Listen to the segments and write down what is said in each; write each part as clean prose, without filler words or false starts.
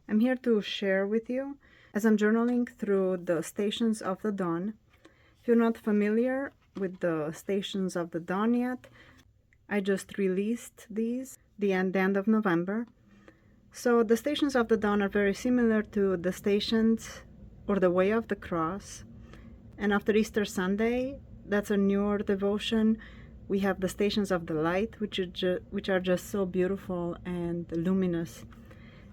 I'm here to share with you as I'm journaling through the Stations of the Dawn. If you're not familiar with the Stations of the Dawn yet, I just released these the end of November. So the Stations of the Dawn are very similar to the Stations or the Way of the Cross. And after Easter Sunday, that's a newer devotion. We have the Stations of the Light, which are just so beautiful and luminous.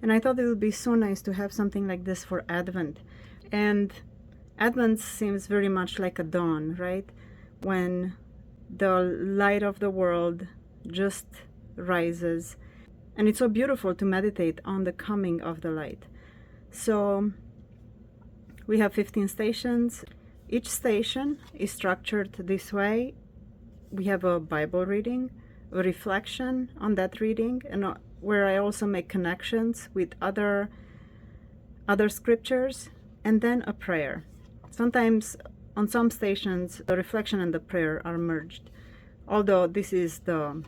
And I thought it would be so nice to have something like this for Advent. And Advent seems very much like a dawn, right? When the light of the world just rises. And it's so beautiful to meditate on the coming of the light. So we have 15 stations. Each station is structured this way. We have a Bible reading, a reflection on that reading, and where I also make connections with other scriptures, and then a prayer. Sometimes on some stations the reflection and the prayer are merged, although this is the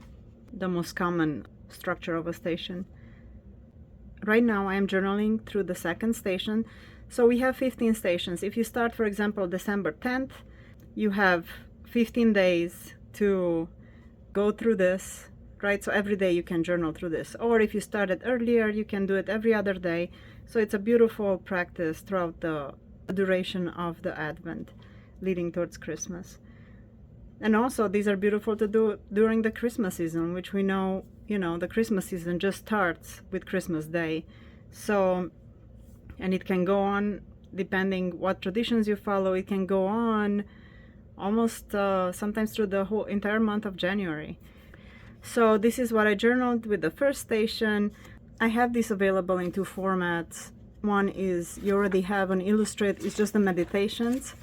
most common structure of a station. Right now I am journaling through the second station. So we have 15 stations. If you start, for example, December 10th, you have 15 days to go through this, right? So every day you can journal through this. Or if you started earlier, you can do it every other day. So it's a beautiful practice throughout the duration of the Advent, leading towards Christmas. And also, these are beautiful to do during the Christmas season, which we know, the Christmas season just starts with Christmas Day. So, and it can go on, depending what traditions you follow, it can go on almost sometimes through the whole entire month of January. So this is what I journaled with the first station. I have this available in two formats. One is you already have an illustrate, it's just the meditations,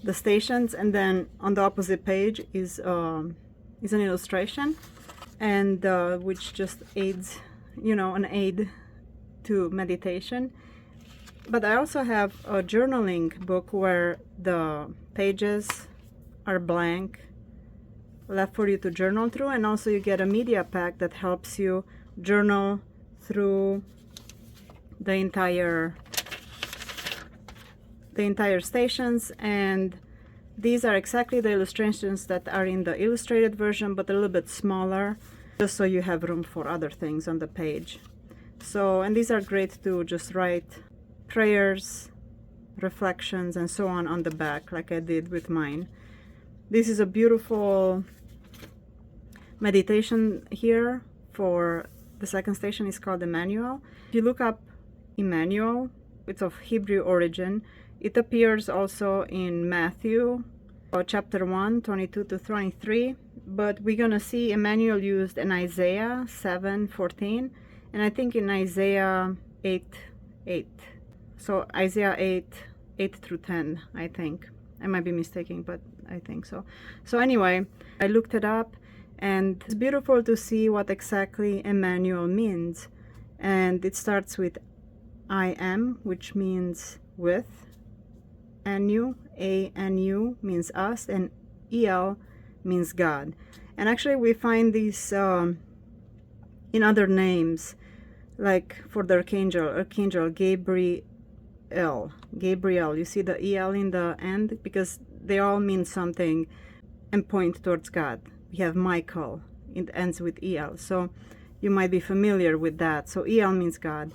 the stations, and then on the opposite page is an illustration, and which just aids, an aid to meditation. But I also have a journaling book where the pages are blank, left for you to journal through, and also you get a media pack that helps you journal through the entire stations. And these are exactly the illustrations that are in the illustrated version, but a little bit smaller, just so you have room for other things on the page. So, and these are great to just write prayers, reflections, and so on the back, like I did with mine. This is a beautiful meditation here for the second station. Is called Emmanuel. If you look up Emmanuel, it's of Hebrew origin. It appears also in Matthew chapter 1, 22 to 23, but we're gonna see Emmanuel used in Isaiah 7:14, and I think in Isaiah 8:8. So Isaiah 8 through 10, I think. I might be mistaken, but I think so. So anyway, I looked it up, and it's beautiful to see what exactly Emmanuel means. And it starts with I am, which means with, Anu, A-N-U means us, and El means God. And actually we find these in other names, like for the Archangel Gabriel, you see the El in the end, because they all mean something and point towards God. We have Michael, it ends with El, so you might be familiar with that. So El means God.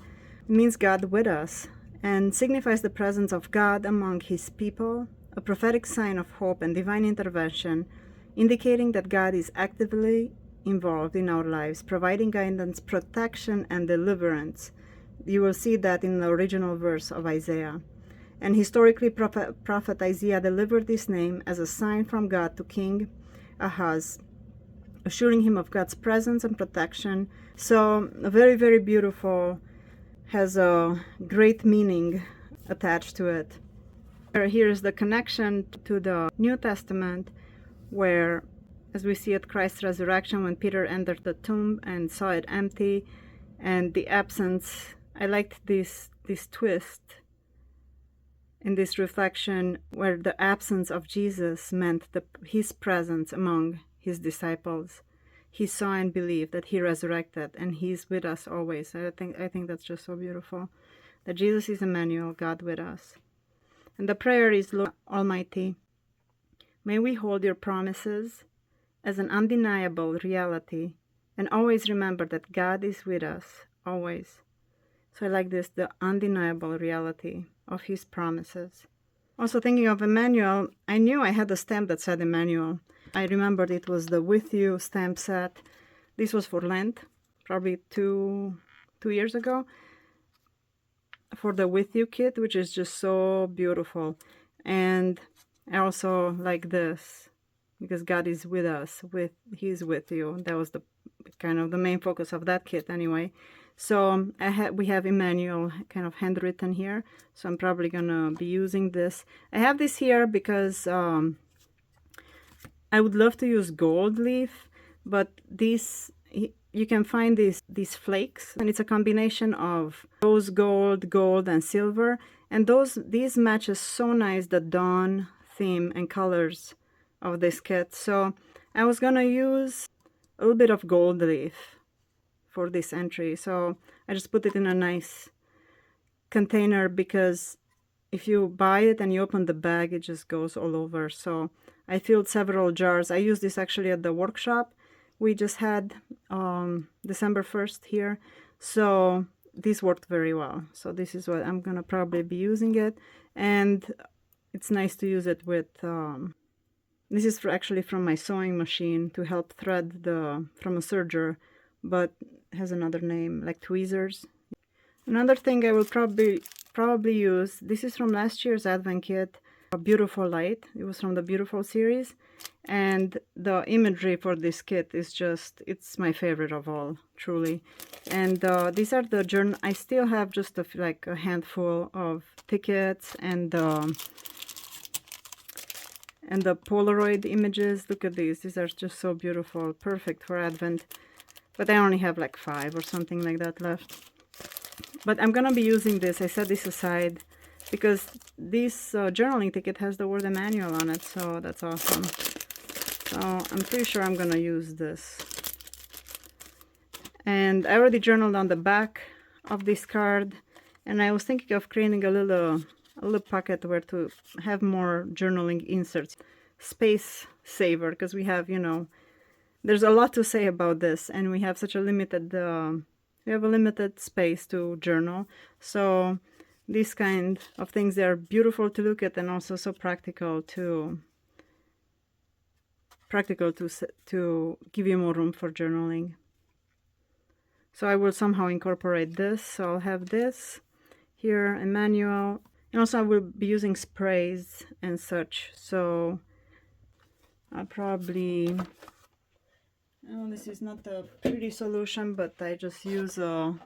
It means God with us, and signifies the presence of God among his people, a prophetic sign of hope and divine intervention, indicating that God is actively involved in our lives, providing guidance, protection, and deliverance. You will see that in the original verse of Isaiah. And historically, prophet Isaiah delivered this name as a sign from God to King Ahaz, assuring him of God's presence and protection. So very, very beautiful, has a great meaning attached to it. Here's the connection to the New Testament, where, as we see at Christ's resurrection, when Peter entered the tomb and saw it empty, and the absence, I liked this twist in this reflection, where the absence of Jesus meant his presence among his disciples. he saw and believed that he resurrected and he's with us always. I think that's just so beautiful, that Jesus is Emmanuel, God with us. And the prayer is, Lord Almighty, may we hold your promises as an undeniable reality and always remember that God is with us, always. So I like this, the undeniable reality of his promises. Also thinking of Emmanuel, I knew I had a stamp that said Emmanuel. I remembered it was the With You stamp set. This was for Lent, probably two years ago, for the With You kit, which is just so beautiful. And I also like this, because God is with us, he's with you. That was the kind of the main focus of that kit anyway. So we have Emmanuel kind of handwritten here, so I'm probably gonna be using this. I have this here because I would love to use gold leaf, but you can find these flakes, and it's a combination of rose gold, gold, and silver, and these matches so nice the dawn theme and colors of this kit. So I was gonna use a little bit of gold leaf for this entry, so I just put it in a nice container, because if you buy it and you open the bag, it just goes all over. So I filled several jars. I used this actually at the workshop we just had December 1st here, so this worked very well. So this is what I'm gonna probably be using it, and it's nice to use it with this is actually from my sewing machine to help thread from a serger, but has another name, like tweezers. Another thing I will probably use, this is from last year's Advent kit, a Beautiful Light. It was from the Beautiful series, and the imagery for this kit is just, it's my favorite of all, truly. And these are the journal. I still have just like a handful of tickets and the Polaroid images. Look at these are just so beautiful, perfect for Advent. But I only have like 5 or something like that left. But I'm gonna be using this. I set this aside because this journaling ticket has the word Emmanuel on it, so that's awesome. So I'm pretty sure I'm gonna use this. And I already journaled on the back of this card, and I was thinking of creating a little pocket where to have more journaling inserts. Space saver, because we have, you know, there's a lot to say about this, and we have such a limited we have a limited space to journal. So these kind of things, they are beautiful to look at, and also so practical to give you more room for journaling. So I will somehow incorporate this. So I'll have this here, Emmanuel, and also I will be using sprays and such. So I'll probably, oh, this is not a pretty solution, but I just use kind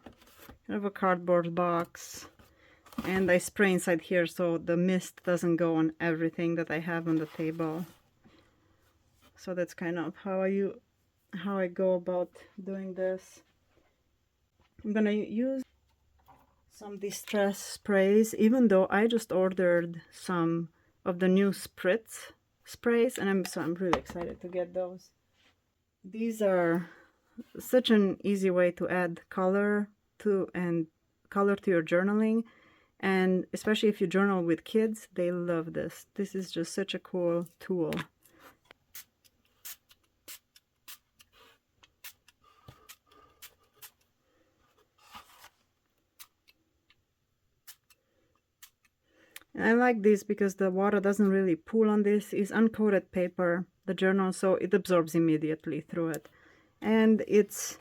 of a cardboard box, and I spray inside here so the mist doesn't go on everything that I have on the table. So that's kind of how I go about doing this. I'm gonna use some distress sprays, even though I just ordered some of the new spritz sprays, and I'm really excited to get those. These are such an easy way to add color to your journaling, and especially if you journal with kids, they love this. This is just such a cool tool. And I like this because the water doesn't really pool on this. It's uncoated paper, the journal, so it absorbs immediately through it. And it's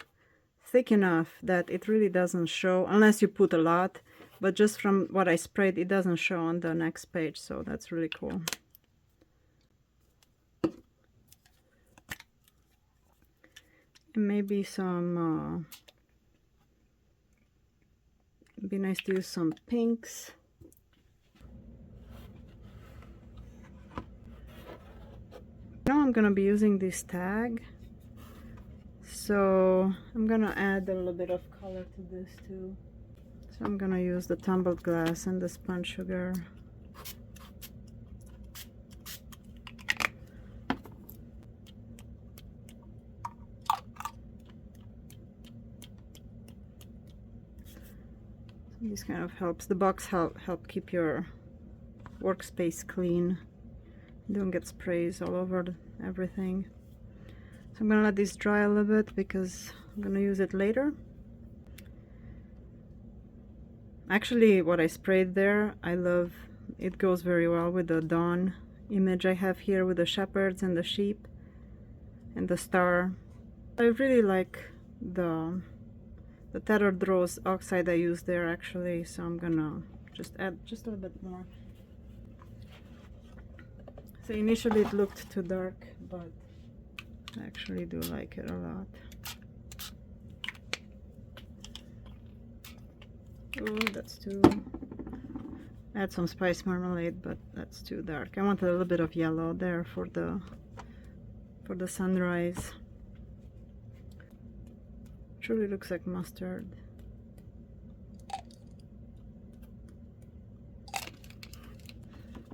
thick enough that it really doesn't show, unless you put a lot. But just from what I sprayed, it doesn't show on the next page, so that's really cool. And maybe some, it'd be nice to use some pinks. Now I'm gonna be using this tag, so I'm gonna add a little bit of color to this too. So I'm gonna use the tumbled glass and the spun sugar. This kind of helps. The box help keep your workspace clean. Don't get sprays all over everything. So I'm gonna let this dry a little bit because I'm gonna use it later. Actually, what I sprayed there, I love. It goes very well with the dawn image I have here with the shepherds and the sheep and the star. I really like the tethered rose oxide I used there actually, so I'm gonna just add just a little bit more. So initially it looked too dark, but I actually do like it a lot. Oh, that's too... Add some spice marmalade, but that's too dark. I want a little bit of yellow there for the sunrise. Truly looks like mustard.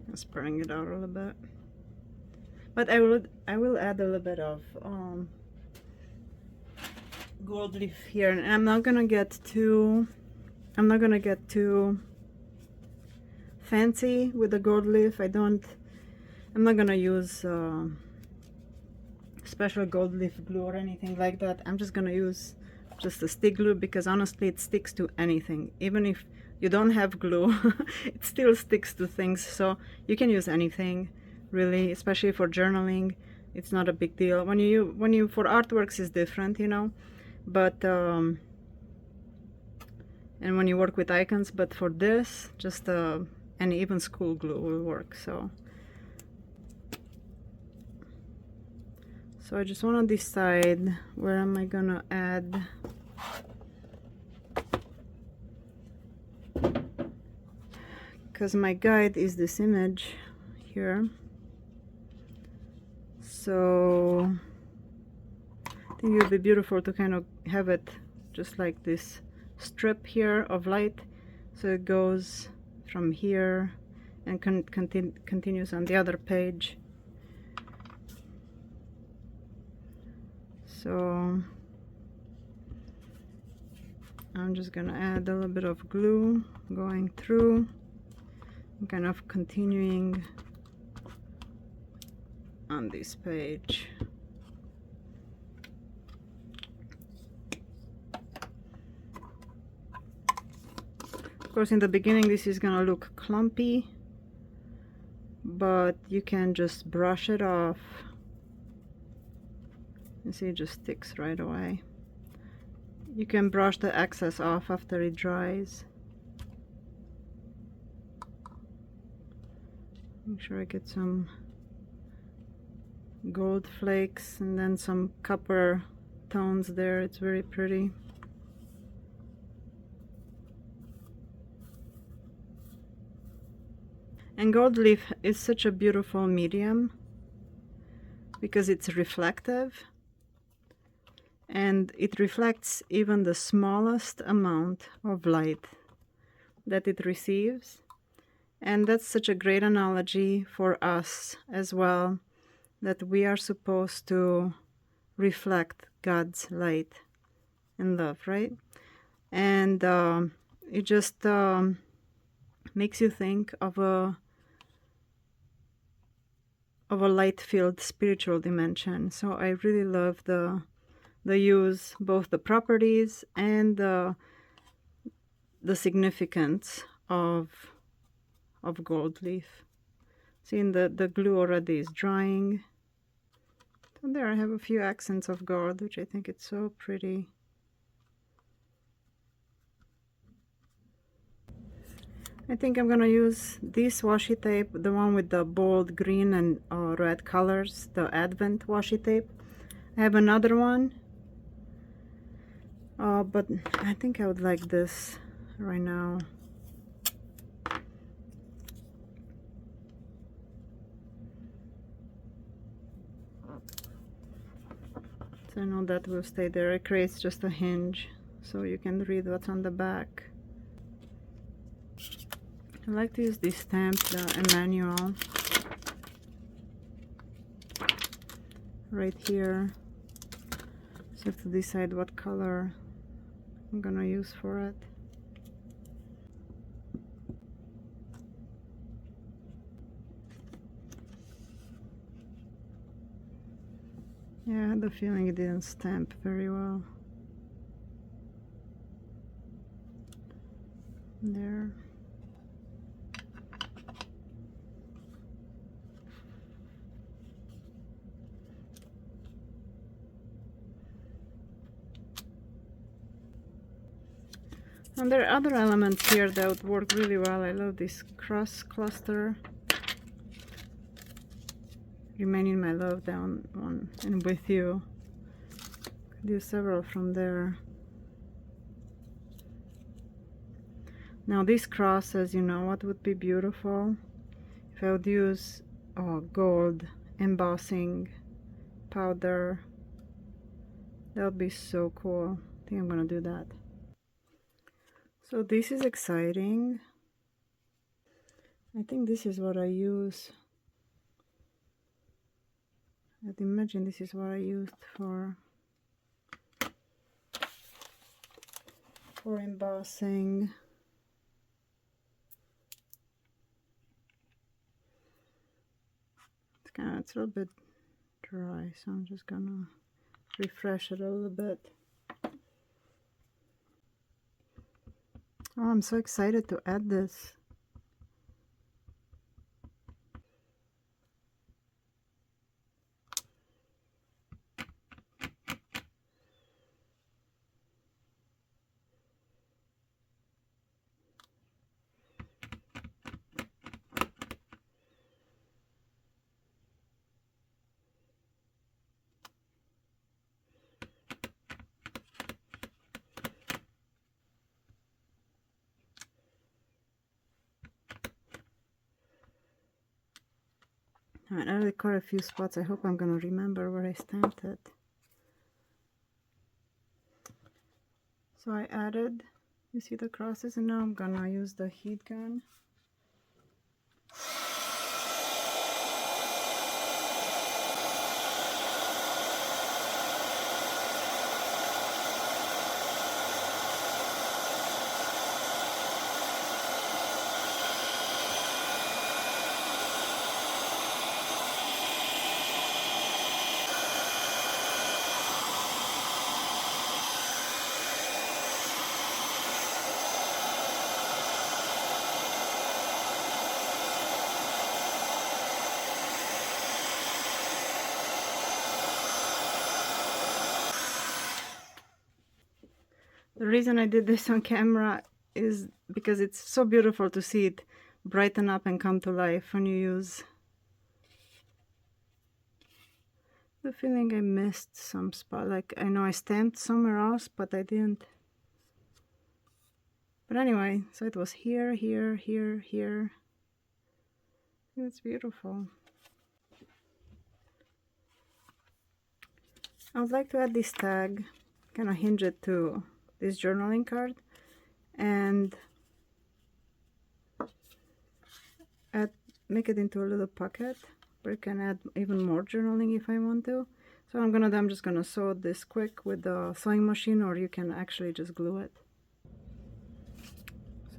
I'm spreading it out a little bit. But I will add a little bit of gold leaf here, and I'm not gonna get too fancy with the gold leaf. I'm not gonna use special gold leaf glue or anything like that. I'm just gonna use just a stick glue because honestly it sticks to anything. Even if you don't have glue, it still sticks to things. So you can use anything really, especially for journaling. It's not a big deal. When you for artworks is different, you know, but and when you work with icons, but for this, just and even school glue will work. So I just want to decide where am I gonna add. Because my guide is this image here. So I think it would be beautiful to kind of have it just like this strip here of light. So it goes from here and continues on the other page. So I'm just gonna add a little bit of glue going through and kind of continuing on this page. Of course, in the beginning this is gonna look clumpy, but you can just brush it off. You see, it just sticks right away. You can brush the excess off after it dries. Make sure I get some gold flakes and then some copper tones there. It's very pretty. And gold leaf is such a beautiful medium because it's reflective and it reflects even the smallest amount of light that it receives. And that's such a great analogy for us as well, that we are supposed to reflect God's light and love, right? And it just makes you think of a light-filled spiritual dimension. So I really love the use, both the properties and the significance of gold leaf. See, the glue already is drying. So there I have a few accents of gold, which I think it's so pretty. I think I'm gonna use this washi tape, the one with the bold green and red colors, the Advent washi tape. I have another one, but I think I would like this right now. So I know that will stay there. It creates just a hinge so you can read what's on the back. I like to use this stamp, the Emmanuel, right here. So I have to decide what color I'm gonna use for it. Yeah, I had the feeling it didn't stamp very well. There. And there are other elements here that would work really well. I love this cross cluster. Remaining my love down one and with you. Do several from there. Now this cross, as you know, what would be beautiful? If I would use gold embossing powder, that would be so cool. I think I'm gonna do that. So this is exciting. I think this is what I use. I'd imagine this is what I used for embossing. It's a little bit dry, so I'm just gonna refresh it a little bit. Oh, I'm so excited to add this. I added quite a few spots. I hope I'm gonna remember where I stamped it. So I added, you see the crosses, and now I'm gonna use the heat gun. The reason I did this on camera is because it's so beautiful to see it brighten up and come to life when you use. The feeling I missed some spot, like I know I stamped somewhere else, but I didn't. But anyway, so it was here, here, here, here. It's beautiful. I would like to add this tag, kind of hinge it to this journaling card, and make it into a little pocket where you can add even more journaling if I want to. So I'm just gonna sew this quick with the sewing machine, or you can actually just glue it.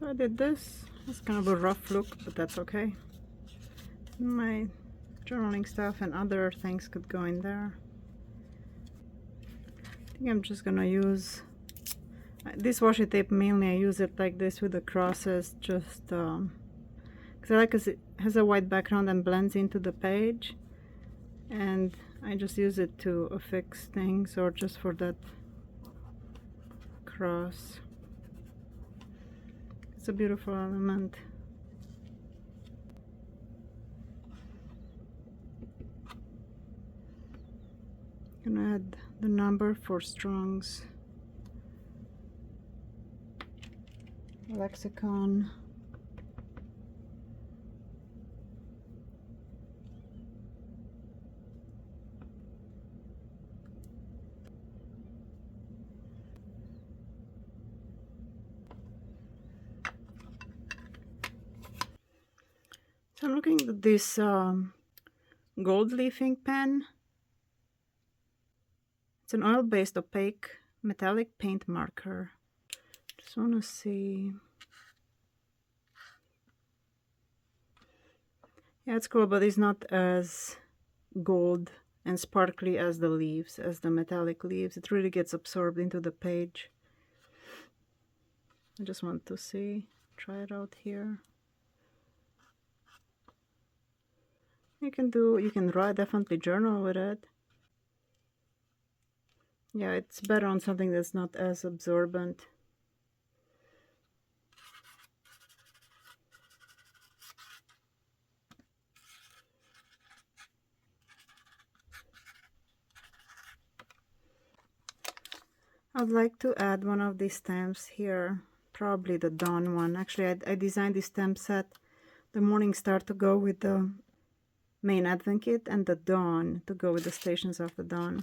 So I did this. It's kind of a rough look, but that's okay. My journaling stuff and other things could go in there. I think I'm just gonna use this washi tape. Mainly I use it like this with the crosses, just because I like it has a white background and blends into the page, and I just use it to affix things or just for that cross. It's a beautiful element. Gonna add the number for Strong's lexicon. So I'm looking at this gold leaf ink pen. It's an oil-based opaque metallic paint marker. Just want to see. Yeah, it's cool, but it's not as gold and sparkly as the leaves, as the metallic leaves. It really gets absorbed into the page. I just want to try it out here. You can definitely journal with it. Yeah, it's better on something that's not as absorbent. I'd like to add one of these stamps here, probably the dawn one. Actually, I designed this stamp set, the morning star to go with the main advent kit, and the dawn to go with the stations of the dawn.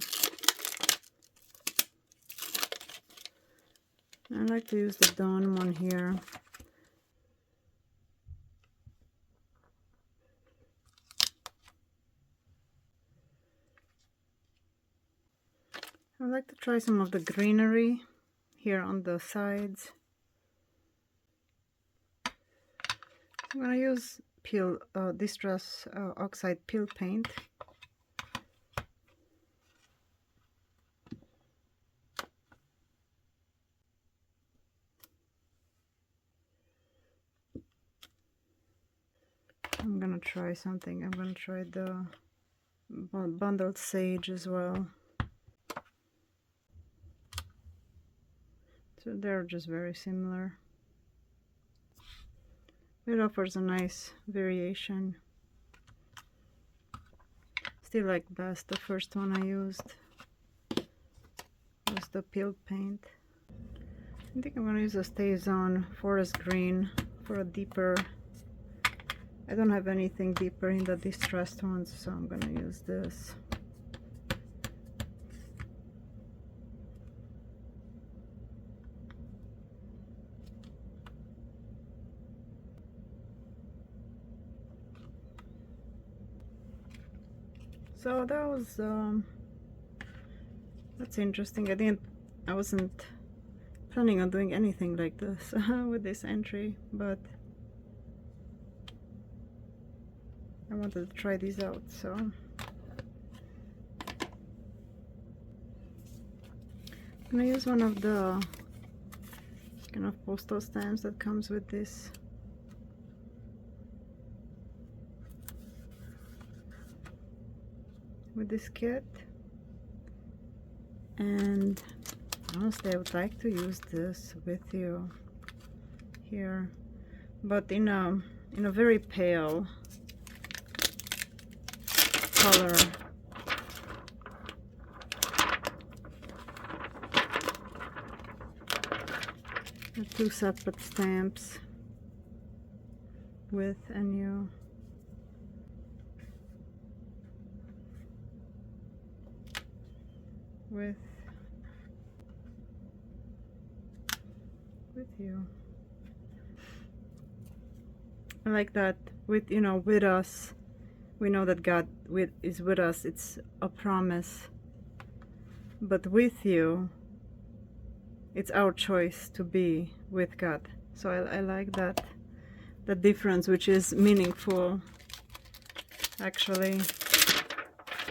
I like to use the dawn one here. I'd like to try some of the greenery here on the sides. I'm going to use Distress Oxide Peel Paint. I'm going to try something. I'm going to try the Bundled Sage as well. So they're just very similar. It offers a nice variation. Still like best the first one I used was the Peel Paint. I think I'm going to use a Stay-On Forest Green for a deeper. I don't have anything deeper in the distressed ones, so I'm going to use this. So that was that's interesting. I wasn't planning on doing anything like this with this entry, but I wanted to try these out. So I'm gonna use one of the kind of postal stamps that comes with this. With this kit, and honestly I would like to use this with you here, but in a very pale color. The two separate stamps, with and you. With you. I like that. With with us, we know that God is with us. It's a promise. But with you, it's our choice to be with God. So I like that, the difference, which is meaningful. Actually,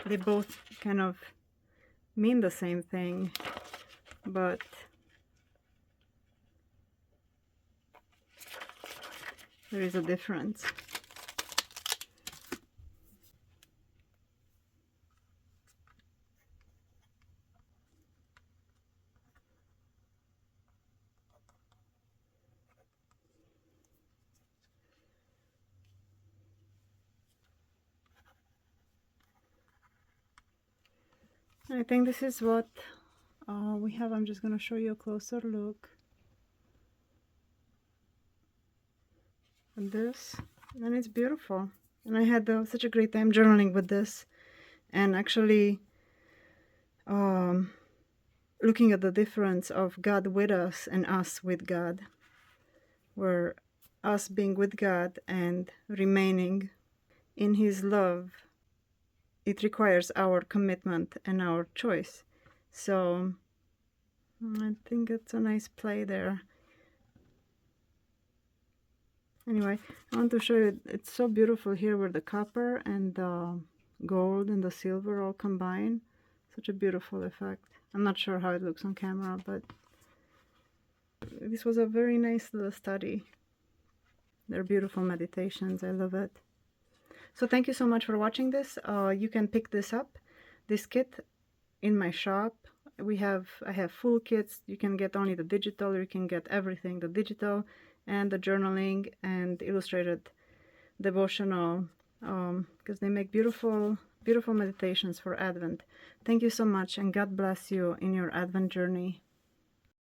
they both kind of mean the same thing, but there is a difference. I think this is what we have. I'm just going to show you a closer look at this, and it's beautiful. And I had such a great time journaling with this, and actually looking at the difference of God with us and us with God, where us being with God and remaining in His love, it requires our commitment and our choice. So I think it's a nice play there. Anyway, I want to show you, it's so beautiful here with the copper and the gold and the silver all combined. Such a beautiful effect. I'm not sure how it looks on camera, but this was a very nice little study. They're beautiful meditations. I love it. So thank you so much for watching this. You can pick this up, this kit, in my shop. I have full kits. You can get only the digital, you can get everything, the digital and the journaling and illustrated devotional, because they make beautiful meditations for Advent. Thank you so much, and God bless you in your Advent journey.